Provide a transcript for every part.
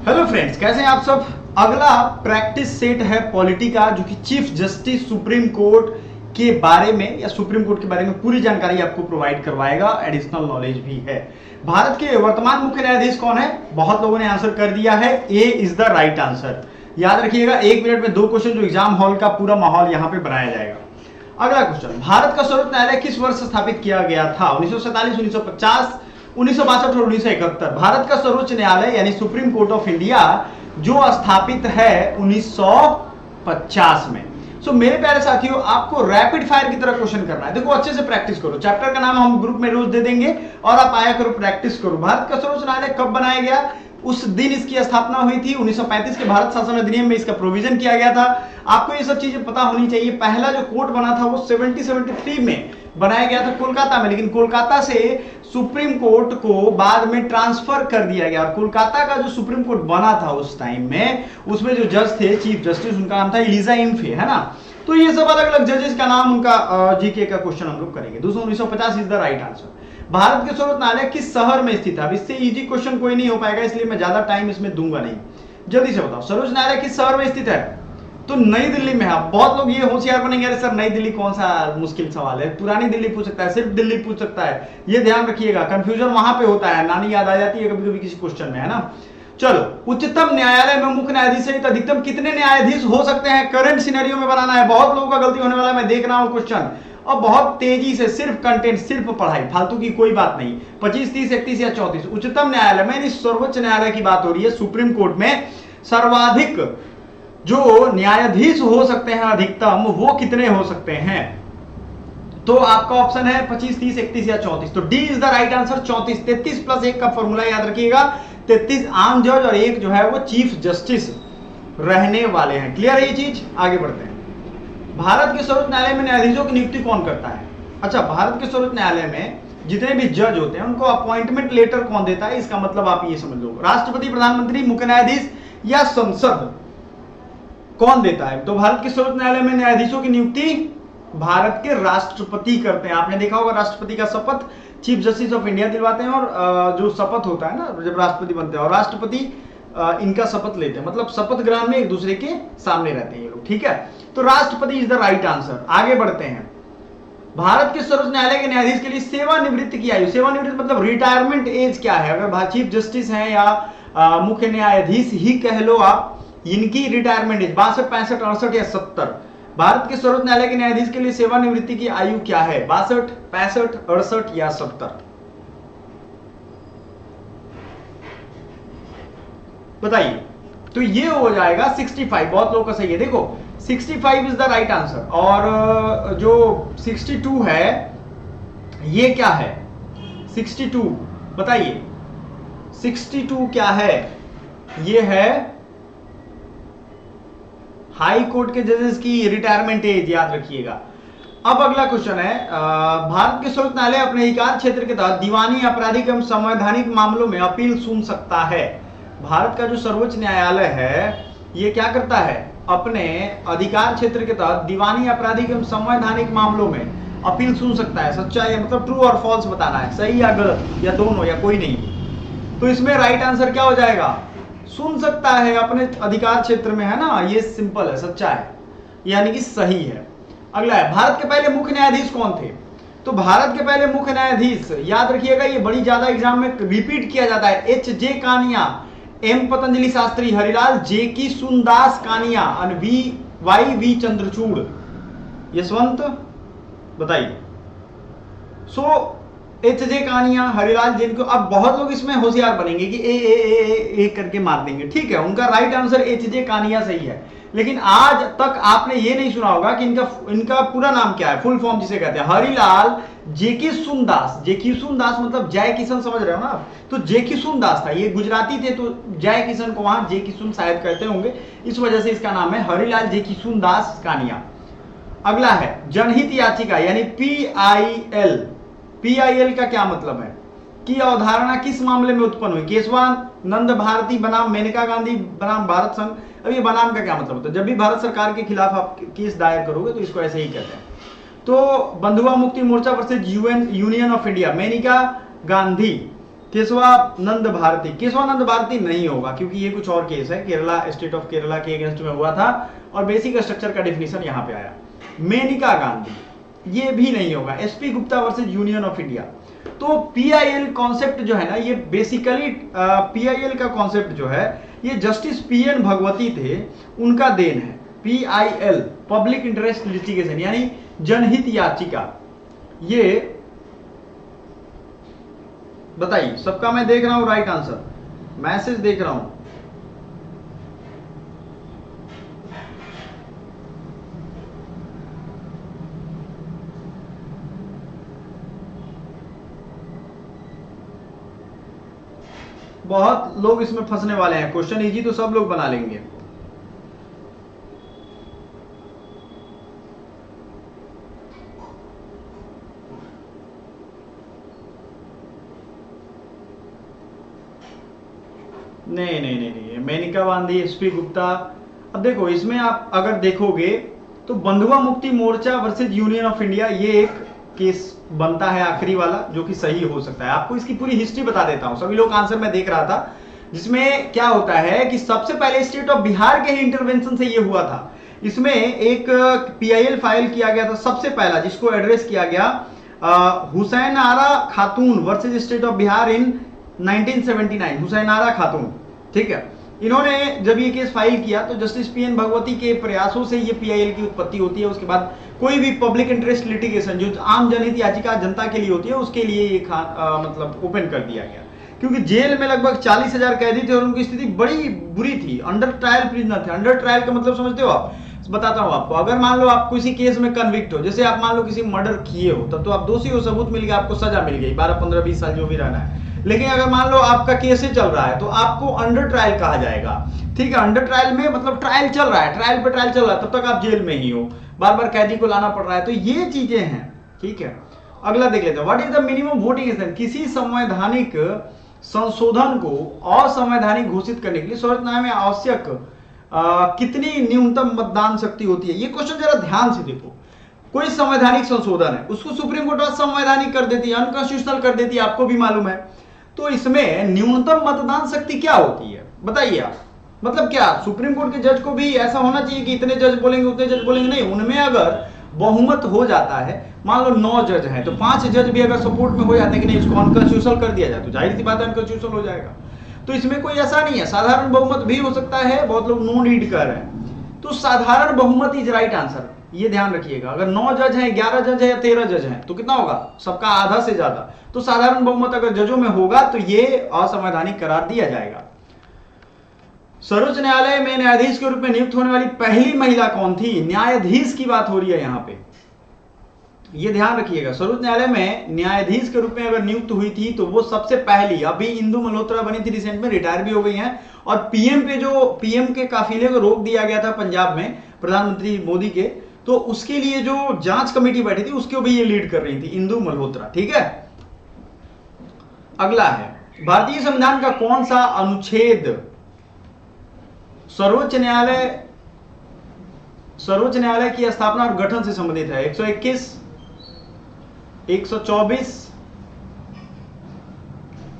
Hello friends, कैसे हैं आप सब। अगला प्रैक्टिस सेट है पॉलिटी का, जो कि चीफ जस्टिस सुप्रीम कोर्ट के बारे में या सुप्रीम कोर्ट के बारे में पूरी जानकारी आपको प्रोवाइड करवाएगा। एडिशनल नॉलेज भी है। भारत के वर्तमान मुख्य न्यायाधीश कौन है? बहुत लोगों ने आंसर कर दिया है। ए इज द राइट आंसर। याद रखिएगा, 1 मिनट में 2 क्वेश्चन, जो एग्जाम हॉल का पूरा माहौल यहां पे बनाया जाएगा। अगला क्वेश्चन, भारत का सर्वोच्च न्यायालय किस वर्ष स्थापित किया गया था? 1947, 1950, 1962 और 1971। भारत का सर्वोच्च न्यायालय यानी सुप्रीम कोर्ट ऑफ इंडिया जो स्थापित है 1950 में। सो मेरे प्यारे साथियों, आपको रैपिड फायर की तरह क्वेश्चन करना है। देखो, अच्छे से प्रैक्टिस करो। चैप्टर का नाम हम ग्रुप में रोज दे देंगे और आप आया करो, प्रैक्टिस करो। भारत का सर्वोच्च न्यायालय कब बनाया गया? उस दिन इसकी स्थापना हुई थी। 1935 के भारत शासन अधिनियम में इसका प्रोविजन किया गया था। आपको ये सब चीजें पता होनी चाहिए। पहला जो कोर्ट बना था वो 73 में बनाया गया था कोलकाता में, लेकिन कोलकाता से सुप्रीम कोर्ट को बाद में ट्रांसफर कर दिया गया। और कोलकाता का जो सुप्रीम कोर्ट बना था उस टाइम में, उसमें जो जज थे, चीफ जस्टिस, उनका नाम था एलिजा इम्फे, है ना। तो ये सब अलग अलग जजेस का नाम, उनका जीके का क्वेश्चन हम लोग करेंगे। दोस्तों, 1950 is the right answer. Bharat के सर्वोच्च न्यायालय किस शहर में स्थित है? अब इससे इजी क्वेश्चन कोई नहीं हो पाएगा, इसलिए मैं ज्यादा टाइम इसमें दूंगा नहीं। जल्दी से बताओ, सर्वोच्च न्यायालय किस शहर में स्थित है? तो नई दिल्ली में है। बहुत लोग ये होशियार बनेंगे, अरे सर नई दिल्ली कौन सा मुश्किल सवाल है, पुरानी दिल्ली पूछ सकता है, सिर्फ दिल्ली पूछ सकता है। ये ध्यान रखिएगा, कंफ्यूजन वहां पे होता है, नानी याद आ जाती है कभी कभी किसी क्वेश्चन में, है ना। चलो, उच्चतम न्यायालय में मुख्य न्यायाधीश सहित अधिकतम कितने न्यायाधीश हो सकते हैं? करंट सिनेरियो में बनाना है। बहुत लोगों का गलती होने वाला है, मैं देख रहा हूं क्वेश्चन। और बहुत तेजी से, सिर्फ कंटेंट, सिर्फ पढ़ाई, फालतू की कोई बात नहीं। 25, 30, 31 या 34। उच्चतम न्यायालय में, सर्वोच्च न्यायालय की बात हो रही है, सुप्रीम कोर्ट में सर्वाधिक जो न्यायाधीश हो सकते हैं अधिकतम, वो कितने हो सकते हैं? तो आपका ऑप्शन है 25, 30, 31 या 34। तो D is the right answer, 34। 33 plus 1 का फॉर्मूला याद रखिएगा। 33 आम जज और 1 जो है वो चीफ जस्टिस रहने वाले हैं। क्लियर है ये चीज? आगे बढ़ते हैं। भारत के सर्वोच्च न्यायालय में न्यायाधीशों की नियुक्ति कौन करता है? अच्छा, भारत के सर्वोच्च न्यायालय में जितने भी जज होते हैं उनको अपॉइंटमेंट लेटर कौन देता है? इसका मतलब आप ये समझ लो, राष्ट्रपति, प्रधानमंत्री, मुख्य न्यायाधीश या संसद, कौन देता है? तो भारत के सर्वोच्च न्यायालय में न्यायाधीशों की नियुक्ति भारत के राष्ट्रपति करते हैं। आपने देखा होगा, राष्ट्रपति का शपथ चीफ जस्टिस ऑफ इंडिया दिलवाते हैं। और जो शपथ होता है ना, जब राष्ट्रपति बनते हैं, और राष्ट्रपति इनका शपथ लेते हैं, मतलब शपथ ग्रहण में एक दूसरे के सामने रहते हैं ये लोग, ठीक है। तो राष्ट्रपति इज द राइट आंसर। आगे बढ़ते हैं। भारत के सर्वोच्च न्यायालय के न्यायाधीश के लिए सेवानिवृत्ति की आयु, सेवानिवृत्ति मतलब रिटायरमेंट एज क्या है? अगर चीफ जस्टिस हैं या मुख्य न्यायाधीश ही कह लो आप, इनकी रिटायरमेंट एज 62, 65, 68 या 70। भारत के सर्वोच्च न्यायालय के न्यायाधीश के लिए सेवानिवृत्ति की आयु क्या है? 62, 65, 68 या 70? बताइए। तो ये हो जाएगा 65। बहुत लोगों का सही है। देखो, 65 इज द राइट आंसर। और जो 62 है, ये क्या है? 62 बताइए, 62 क्या है? ये है हाई कोर्ट के जजेस की रिटायरमेंट एज, याद रखिएगा। अब अगला क्वेश्चन है, भारत के सर्वोच्च न्यायालय अपने अधिकार क्षेत्र के तहत दीवानी, आपराधिक एवं संवैधानिक मामलों में अपील सुन सकता है। भारत का जो सर्वोच्च न्यायालय है, ये क्या करता है? अपने अधिकार क्षेत्र के तहत दीवानी, आपराधिक एवं संवैधानिक मामलों में अपील सुन सकता है। सच्चा है, मतलब ट्रू और फॉल्स बताना है, सही या गलत या दोनों या कोई नहीं। तो इसमें राइट आंसर क्या हो जाएगा? सुन सकता है अपने अधिकार क्षेत्र में, है ना। ये सिंपल है, सच्चा है, यानी कि सही है। अगला है, भारत के पहले मुख्य न्यायाधीश कौन थे? तो भारत के पहले मुख्य न्यायाधीश, याद रखिएगा, ये बड़ी ज्यादा एग्जाम में रिपीट किया जाता है। एच.जे. कानिया, एम. पतंजलि शास्त्री, हरिलाल, जे.की. सुनदास कानिया, वाई.वी. चंद्रचूड़, यशवंत, बताइए। सो एच.जे. कानिया, हरिलाल, जिनको अब बहुत लोग इसमें होशियार बनेंगे कि ए करके मार देंगे, ठीक है। उनका राइट आंसर एच.जे. कानिया सही है। लेकिन आज तक आपने ये नहीं सुना होगा कि इनका पूरा नाम क्या है, फुल फॉर्म जिसे कहते हैं। हरिलाल जे.की. सुनदास। जे.की. सुनदास मतलब जय किशन, समझ रहे हो ना। तो जे.की. सुनदास था, ये गुजराती थे, तो जय किशन को वहां जे.की. सुन शायद कहते होंगे, इस वजह से इसका नाम है हरिलाल जे.की. सुनदास कानिया। अगला है, जनहित याचिका यानी पीआईएल का क्या मतलब है? की अवधारणा किस मामले में उत्पन्न हुई? केशवानंद भारती बनाम मेनका गांधी बनाम भारत संघ। अब ये बनाम का क्या मतलब होता है? जब भी भारत सरकार के खिलाफ आप केस दायर करोगे तो इसको ऐसे ही कहते हैं। तो Bandhua Mukti Morcha versus union of India, Maneka Gandhi Kesavananda Bharati, Kesavananda Bharati नहीं होगा क्योंकि ये कुछ और केस है, केरला, स्टेट ऑफ केरला के अगेंस्ट में हुआ था और बेसिक स्ट्रक्चर का डेफिनेशन यहां पे आया। मेनका गांधी, ये भी नहीं होगा। SP Gupta versus union of India. तो पीआईएल कॉन्सेप्ट जो है ना, ये बेसिकली पीआईएल का कॉन्सेप्ट जो है ये जस्टिस पीएन भगवती थे, उनका देन है। पीआईएल पब्लिक इंटरेस्ट लिटिगेशन यानी जनहित याचिका। ये बताइए सबका मैं देख रहा हूं राइट आंसर, मैसेज देख रहा हूं। बहुत लोग इसमें फंसने वाले हैं, क्वेश्चन इजी तो सब लोग बना लेंगे। नहीं नहीं नहीं नहीं, मेनका गांधी, एसपी गुप्ता। अब देखो इसमें आप अगर देखोगे तो Bandhua Mukti Morcha versus union of India, ये एक केस बनता है आखिरी वाला जो कि सही हो सकता है। आपको इसकी पूरी हिस्ट्री बता देता हूं, सभी लोग आंसर में देख रहा था, जिसमें क्या होता है कि सबसे पहले स्टेट ऑफ बिहार के ही इंटरवेंशन से ये हुआ था। इसमें एक पीआईएल फाइल किया गया था सबसे पहला, जिसको एड्रेस किया गया हुसैन आरा खातून वर्सेज स्टेट ऑफ बिहार इन 1979, हुसैन आरा खातून, ठीक है। इन्होंने जब ये केस फाइल किया तो जस्टिस पीएन भगवती के प्रयासों से ये पीआईएल की उत्पत्ति होती है। उसके बाद कोई भी पब्लिक इंटरेस्ट लिटिगेशन जो आम जनहित याचिका जनता के लिए होती है, उसके लिए ये मतलब ओपन कर दिया गया, क्योंकि जेल में लगभग 40,000 कैदी थे और उनकी स्थिति बड़ी बुरी थी। अंडर ट्रायल प्रिजनर थे। अंडर ट्रायल का मतलब समझते हो आप? बताता हूं आपको। अगर मान लो आप किसी केस में कन्विक्ट हो, जैसे आप मान लो किसी मर्डर किए हो, तब तो आप दोषी हो, सबूत मिल गया, आपको सजा मिल गई, 12, 15, 20 साल जो भी रहना है। लेकिन अगर मान लो आपका केस ही चल रहा है तो आपको अंडर ट्रायल कहा जाएगा, ठीक है। अंडर ट्रायल में मतलब ट्रायल चल रहा है, ट्रायल पे ट्रायल चल रहा है, तब तक आप जेल में ही हो, बार बार कैदी को लाना पड़ रहा है। तो ये चीजें हैं, ठीक है। अगला देख लेते हैं, what is the minimum voting age? किसी संवैधानिक संशोधन को असंवैधानिक घोषित करने के लिए संरचना में आवश्यक कितनी न्यूनतम मतदान शक्ति होती है? ये क्वेश्चन जरा ध्यान से देखो। कोई संवैधानिक संशोधन है, उसको सुप्रीम कोर्ट असंवैधानिक कर देती है, अनकॉन्स्टिट्यूशनल कर देती है, आपको भी मालूम है। तो इसमें न्यूनतम मतदान शक्ति क्या होती है बताइए आप? मतलब क्या सुप्रीम कोर्ट के जज को भी ऐसा होना चाहिए कि इतने जज बोलेंगे उतने जज बोलेंगे? नहीं, उनमें अगर बहुमत हो जाता है, मान लो 9 जज हैं तो 5 जज भी अगर सपोर्ट में हो जाते हैं कि नहीं इसको अनकॉन्स्टिट्यूशनल कर दिया जाए, तो जाहिर सी बात है अनकॉन्स्टिट्यूशनल हो जाएगा। तो इसमें कोई ऐसा नहीं है, साधारण बहुमत भी हो सकता है। बहुत लोग नो नीड कर रहे हैं, तो साधारण बहुमत इज राइट आंसर, ये ध्यान रखिएगा। अगर 9 जज हैं, 11 जज है या 13 जज हैं तो कितना होगा? सबका आधा से ज्यादा। तो साधारण बहुमत अगर जजों में होगा तो ये असंवैधानिक करार दिया जाएगा। सर्वोच्च न्यायालय में न्यायाधीश के रूप में नियुक्त होने वाली पहली महिला कौन थी? न्यायाधीश की बात हो रही है यहां पे, ये ध्यान रखिएगा। सर्वोच्च न्यायालय में न्यायाधीश के रूप में अगर नियुक्त हुई थी तो वो सबसे पहली, अभी इंदु मल्होत्रा बनी थी, रिसेंट में रिटायर भी हो गई हैं। और पीएम पे जो पीएम के काफिले को रोक दिया गया था पंजाब में प्रधानमंत्री मोदी के, तो उसके लिए जो जांच कमेटी बैठी थी उसको भी ये लीड कर रही थी इंदु मल्होत्रा, ठीक है। अगला है, भारतीय संविधान का कौन सा अनुच्छेद सर्वोच्च न्यायालय की स्थापना और गठन से संबंधित है? 121, 124,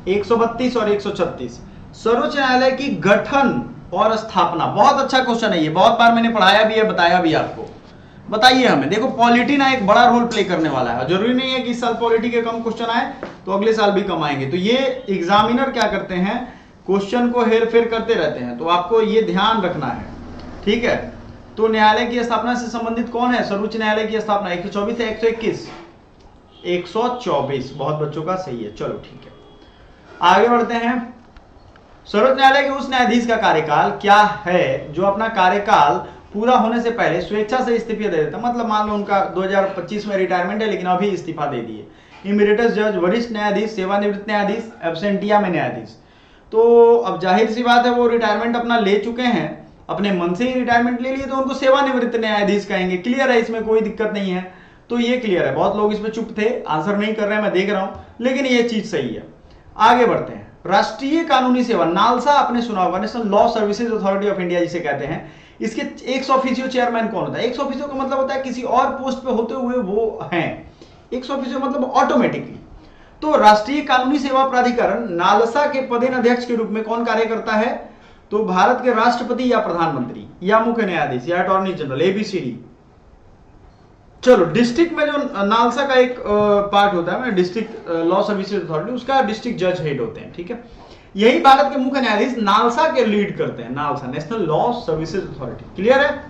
132 और 136। सर्वोच्च न्यायालय की गठन और स्थापना, बहुत अच्छा क्वेश्चन है ये, बहुत बार मैंने पढ़ाया भी है, बताया भी आपको। बताइए हमें। देखो पॉलिटी ना एक बड़ा रोल प्ले करने वाला है, जरूरी नहीं है कि इस साल पॉलिटी के कम क्वेश्चन आए तो अगले साल भी कम आएंगे। तो ये एग्जामिनर क्या करते हैं, क्वेश्चन को हेर फेर करते रहते हैं, तो आपको ये ध्यान रखना है, ठीक है। तो न्यायालय की स्थापना से संबंधित कौन है? सर्वोच्च न्यायालय की स्थापना 124 है, 121, 124, बहुत बच्चों का सही है। चलो ठीक है, आगे बढ़ते हैं। सर्वोच्च न्यायालय के उस न्यायाधीश का कार्यकाल क्या है जो अपना कार्यकाल पूरा होने से पहले स्वेच्छा से इस्तीफा दे देता? मतलब मान लो उनका 2025 में रिटायरमेंट है लेकिन अभी इस्तीफा दे दिए। इमेरिटस जज, वरिष्ठ न्यायाधीश, सेवानिवृत्त न्यायाधीश, एब्सेंटिया में न्यायाधीश। तो अब जाहिर सी बात है वो रिटायरमेंट अपना ले चुके हैं, अपने मन से ही रिटायरमेंट ले लिए, तो उनको सेवानिवृत्त न्यायाधीश कहेंगे। क्लियर है, इसमें कोई दिक्कत नहीं है। तो ये क्लियर है, बहुत लोग इसमें चुप थे, आंसर नहीं कर रहे हैं, मैं देख रहा हूं, लेकिन ये चीज सही है। आगे बढ़ते हैं। राष्ट्रीय कानूनी सेवा, नालसा आपने सुना होगा, national law services authority of India जिसे कहते हैं, इसके एक्स ऑफिशियो चेयरमैन कौन होता है? एक्स ऑफिशियो का मतलब होता है किसी और पोस्ट पे होते हुए वो हैं। एक्स ऑफिशियो मतलब ऑटोमेटिकली। तो राष्ट्रीय कानूनी सेवा प्राधिकरण नालसा के पदेन अध्यक्ष के रूप में कौन कार्य करता है? तो भारत के राष्ट्रपति या प्रधानमंत्री या मुख्य न्यायाधीश या अटॉर्नी जनरल, एबीसीडी। चलो, डिस्ट्रिक्ट में जो नालसा का एक पार्ट होता है, डिस्ट्रिक्ट लॉ सर्विसेज अथॉरिटी, उसका डिस्ट्रिक्ट जज हेड होते हैं, ठीक है। यही भारत के मुख्य न्यायाधीश नालसा के लीड करते हैं, NALSA national law services authority. Clear है?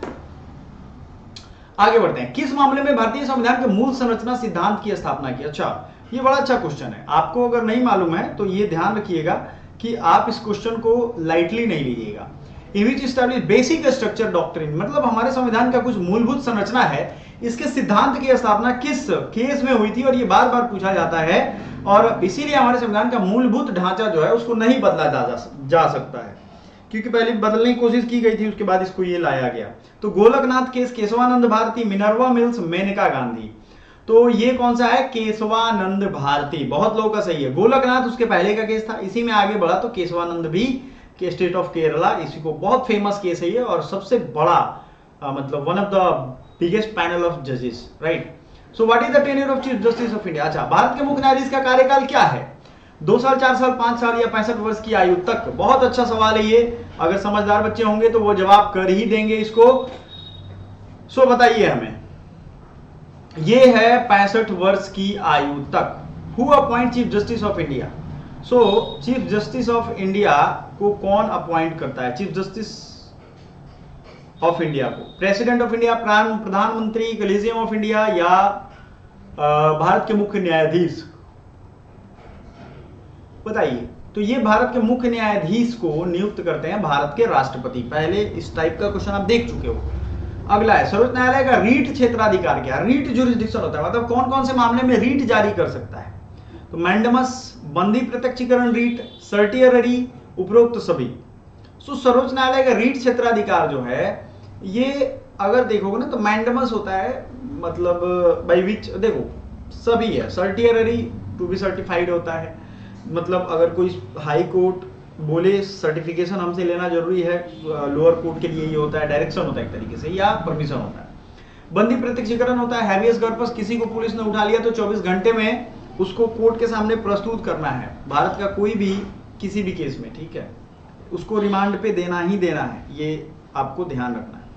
आगे बढ़ते हैं। किस मामले में भारतीय संविधान के मूल संरचना सिद्धांत की स्थापना की? अच्छा, ये बड़ा अच्छा क्वेश्चन है। आपको अगर नहीं मालूम है तो ये ध्यान रखिएगा कि आप इस क्वेश्चन को लाइटली नहीं लीजिएगा। इन विच एस्टैब्लिश बेसिक स्ट्रक्चर डॉक्ट्रिन, मतलब हमारे संविधान का कुछ मूलभूत संरचना है, इसके सिद्धांत की स्थापना किस केस में हुई थी, और ये बार बार पूछा जाता है, और इसीलिए हमारे संविधान का मूलभूत ढांचा जो है उसको नहीं बदला जा सकता है, क्योंकि पहले बदलने की कोशिश की गई थी, उसके बाद इसको ये लाया गया। तो Golaknath case, Keshavananda Bharati, Minerva Mills, Maneka Gandhi. तो ये कौन सा है? केशवानंद भारती। बहुत लोगों का सही है। गोलकनाथ उसके पहले का केस था, इसी में आगे बढ़ा तो केशवानंद भी के स्टेट ऑफ केरला, इसी को बहुत फेमस केस है ये, और सबसे बड़ा मतलब one of the biggest panel of जजेस, right. So what is the tenure of chief justice of India? अच्छा, भारत के मुख्य न्यायाधीश का कार्यकाल क्या है? 2 साल, 4 साल, 5 साल या 65 वर्ष की आयु तक? बहुत अच्छा सवाल है ये। अगर समझदार बच्चे होंगे तो वो जवाब कर ही देंगे इसको। सो बताइए हमें, ये है 65 वर्ष की आयु तक। Who appoint Chief justice of India? So Chief justice of India को कौन अपॉइंट करता है? चीफ जस्टिस ऑफ इंडिया को प्रेसिडेंट ऑफ इंडिया, प्रधानमंत्री, कॉलेजियम ऑफ इंडिया, या भारत के मुख्य न्यायाधीश? बताइए। तो ये भारत के मुख्य न्यायाधीश को नियुक्त करते हैं भारत के राष्ट्रपति। पहले इस टाइप का क्वेश्चन आप देख चुके हो। अगला है, सर्वोच्च न्यायालय का रीट क्षेत्राधिकार क्या? रीट जुरिस्डिक्शन होता है, मतलब कौन कौन से मामले में रीट जारी कर सकता है? तो मैंडमस, बंदी प्रत्यक्षीकरण रीट, सर्टियररी, उपरोक्त सभी। सो सर्वोच्च न्यायालय का रीट क्षेत्राधिकार जो है, ये अगर देखोगे ना तो मैंडमस होता है, मतलब बाई विच, देखो सभी है। सर्टियररी टू बी सर्टिफाइड होता है, मतलब अगर कोई हाई कोर्ट बोले सर्टिफिकेशन हमसे लेना जरूरी है, लोअर कोर्ट के लिए ये होता है, डायरेक्शन होता है एक तरीके से, या परमिशन होता है। बंदी प्रत्यक्षीकरण होता है, हैबियस कॉर्पस, किसी को पुलिस ने उठा लिया तो 24 घंटे में उसको कोर्ट के सामने प्रस्तुत करना है, भारत का कोई भी किसी भी केस में, ठीक है, उसको रिमांड पे देना ही देना है, ये आपको ध्यान रखना है।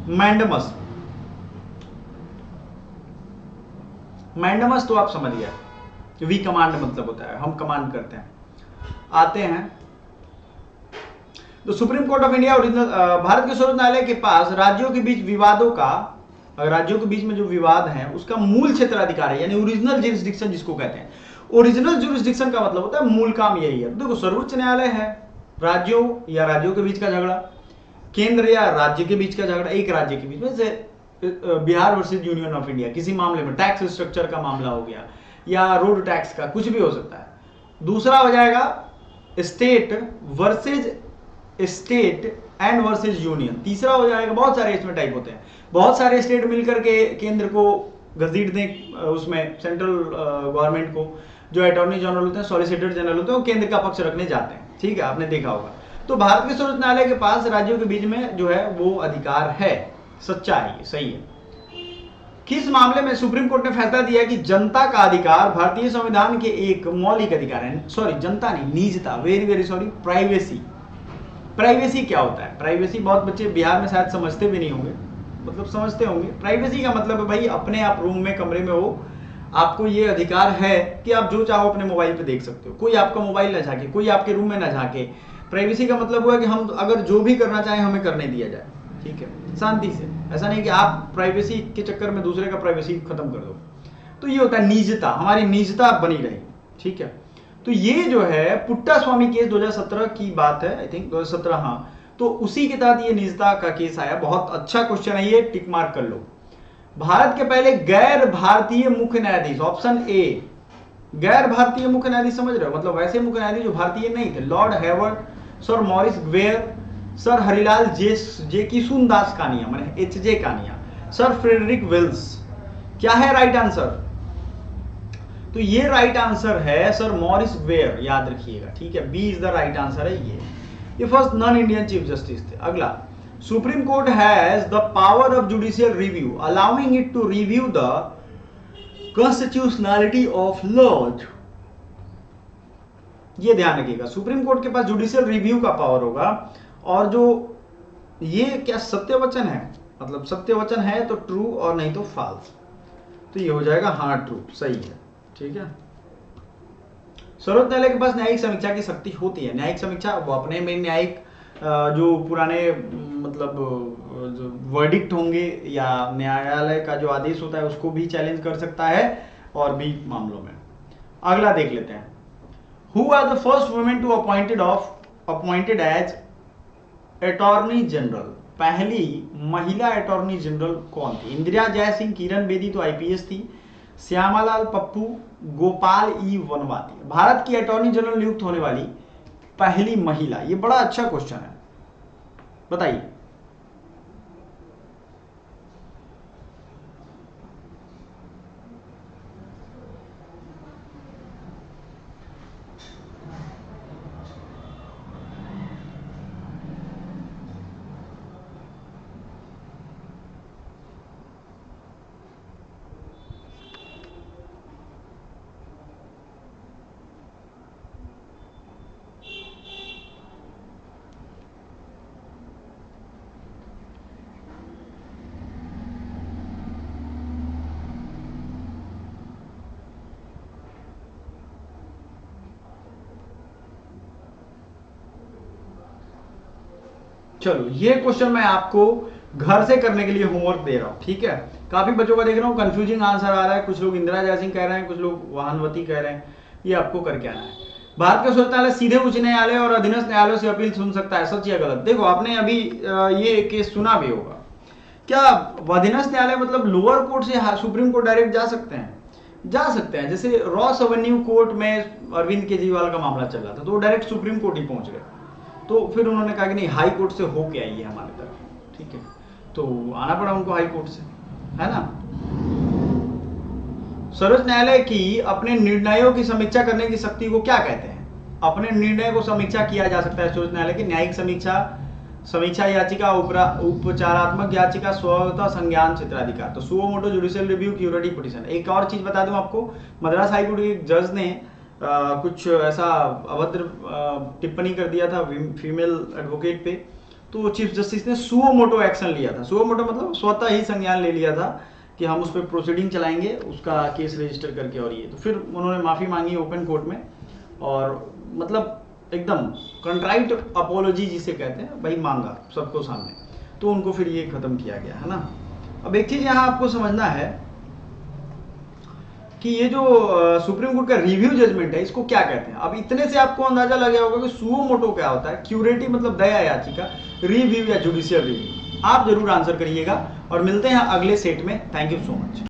मैंडमस, मैंडमस तो आप समझ गया, वी कमांड मतलब होता है हम कमांड करते हैं। आते हैं तो supreme court of India original, Bharat के सर्वोच्च न्यायालय के पास राज्यों के बीच विवादों का, राज्यों के बीच में जो विवाद है उसका मूल क्षेत्राधिकार है, यानी ओरिजिनल ज्यूरिसडिक्शन जिसको कहते हैं। ओरिजिनल ज्यूरिसडिक्शन का मतलब होता है मूल काम यही है। देखो सर्वोच्च न्यायालय है, राज्यों या राज्यों के बीच का झगड़ा, केंद्र या राज्य के बीच का झगड़ा, एक राज्य के बीच में, जैसे Bihar versus union of India, किसी मामले में टैक्स स्ट्रक्चर का मामला हो गया या रोड टैक्स का, कुछ भी हो सकता है। दूसरा हो जाएगा state versus state and versus union. तीसरा हो जाएगा, बहुत सारे इसमें टाइप होते हैं, बहुत सारे स्टेट मिलकर के केंद्र को घसीट दें उसमें, सेंट्रल गवर्नमेंट को, जो अटॉर्नी जनरल होते हैं, सॉलिसिटर जनरल होते हैं, वो केंद्र का पक्ष रखने जाते हैं, ठीक है, आपने देखा होगा। तो भारत के सर्वोच्च न्यायालय के पास राज्यों के बीच में जो है वो अधिकार है, सच्चा है, ये सही है। किस मामले में सुप्रीम कोर्ट ने फैसला दिया कि जनता का अधिकार भारतीय संविधान के एक मौलिक अधिकार है? सॉरी, जनता नहीं, निजता, very very sorry, privacy. Privacy क्या होता है? प्राइवेसी बहुत बच्चे बिहार में शायद समझते भी नहीं होंगे, मतलब समझते होंगे। प्राइवेसी का मतलब है भाई अपने आप रूम में, कमरे में हो, आपको ये अधिकार है कि आप जो चाहो अपने मोबाइल पे देख सकते हो, कोई आपका मोबाइल ना झाके, कोई आपके रूम में ना झाके। प्राइवेसी का मतलब हुआ कि हम अगर जो भी करना चाहें हमें करने दिया जाए, ठीक है, शांति से। ऐसा नहीं कि आप प्राइवेसी के चक्कर में दूसरे का प्राइवेसी खत्म कर दो। तो ये होता है निजता, हमारी निजता बनी रहे, ठीक है। तो ये जो है पुट्टा स्वामी केस 2017 की बात है, आई थिंक 2017, हाँ, तो उसी के तहत ये निजता का केस आया। बहुत अच्छा क्वेश्चन है ये, टिक मार्क कर लो। भारत के पहले गैर भारतीय मुख्य न्यायाधीश, ऑप्शन ए, गैर भारतीय मुख्य न्यायाधीश समझ रहे हो, मतलब वैसे मुख्य न्यायाधीश जो भारतीय नहीं थे। Lord Hewart, sir Maurice Gwyer, sir Harilal Jekisundas Kania, माने H J. Kania, sir Frederick Wills. क्या है राइट आंसर? तो ये राइट आंसर है सर मॉरिस ग्वेयर, याद रखिएगा, ठीक है, B is the right answer है। ये first non Indian chief justice थे। अगला, supreme court has the power of judicial review allowing it to review the constitutionality of laws. ये ध्यान रखिएगा, सुप्रीम कोर्ट के पास जुडिशियल रिव्यू का पावर होगा, और जो ये क्या सत्य वचन है, मतलब सत्य वचन है तो ट्रू और नहीं तो फॉल्स, तो ये हो जाएगा हाँ ट्रू, सही है। ठीक है, सर्वोच्च न्यायालय के पास न्यायिक समीक्षा की शक्ति होती है। न्यायिक समीक्षा वो अपने में न्यायिक जो पुराने मतलब जो वर्डिक्ट होंगे या न्यायालय का जो आदेश होता है उसको भी चैलेंज कर सकता है और भी मामलों में। अगला देख लेते हैं, who are the first women to appointed as attorney general. पहली महिला अटॉर्नी जनरल कौन थी? इंदिरा जयसिंह, किरण बेदी तो आईपीएस थी, श्यामालाल पप्पू, गोपाल ई वनवाती। भारत की अटॉर्नी जनरल नियुक्त होने वाली पहली महिला, ये बड़ा अच्छा क्वेश्चन है, बताइए। चलो ये क्वेश्चन मैं आपको घर से करने के लिए होमवर्क दे रहा हूं, ठीक है। काफी बच्चों का देख रहा हूं कंफ्यूजिंग आंसर आ रहा है, कुछ लोग इंदिरा जयसिंह कह रहे हैं, कुछ लोग वाहनवती कह रहे हैं, ये आपको करके आना है। भारत का सर्वोच्च न्यायालय सीधे उच्च न्यायालय और अधीनस्थ न्यायालयों से अपील सुन सकता है, सच या गलत? देखो आपने अभी ये केस सुना भी होगा, क्या अधीनस्थ न्यायालय मतलब लोअर कोर्ट से सुप्रीम कोर्ट डायरेक्ट जा सकते हैं? जा सकते हैं। जैसे रॉस एवेन्यू कोर्ट में अरविंद केजरीवाल का मामला चल रहा था तो वो डायरेक्ट सुप्रीम कोर्ट ही पहुंच गए, तो फिर उन्होंने कहा कि नहीं हाई कोर्ट से होके आइए हमारे तरफ, ठीक है, तो आना पड़ा उनको हाई कोर्ट से, है ना। सर्वोच्च न्यायालय की अपने निर्णयों की समीक्षा करने की शक्ति को क्या कहते हैं? अपने निर्णय को समीक्षा किया जा सकता है सर्वोच्च न्यायालय की न्यायिक समीक्षा याचिका, उपचारात्मक याचिका, स्वतः संज्ञान क्षेत्राधिकार, तो suo motu judicial review, curative petition. एक और चीज बता दूं आपको, मद्रास हाईकोर्ट के एक जज ने कुछ ऐसा अभद्र टिप्पणी कर दिया था फीमेल एडवोकेट पे, तो चीफ जस्टिस ने सुओ मोटो एक्शन लिया था। सुओ मोटो मतलब स्वतः ही संज्ञान ले लिया था कि हम उस पर प्रोसीडिंग चलाएंगे, उसका केस रजिस्टर करके, और ये तो फिर उन्होंने माफी मांगी ओपन कोर्ट में, और मतलब एकदम कंट्राइट अपोलॉजी जिसे कहते हैं भाई, मांगा सबको सामने, तो उनको फिर ये खत्म किया गया, है ना। अब एक चीज यहां आपको समझना है कि ये जो सुप्रीम कोर्ट का रिव्यू जजमेंट है इसको क्या कहते हैं। अब इतने से आपको अंदाजा लग गया होगा कि सुओ मोटो क्या होता है, क्यूरेटिव मतलब दया याचिका, रिव्यू या जुडिशियल रिव्यू। आप जरूर आंसर करिएगा और मिलते हैं अगले सेट में। Thank you so much.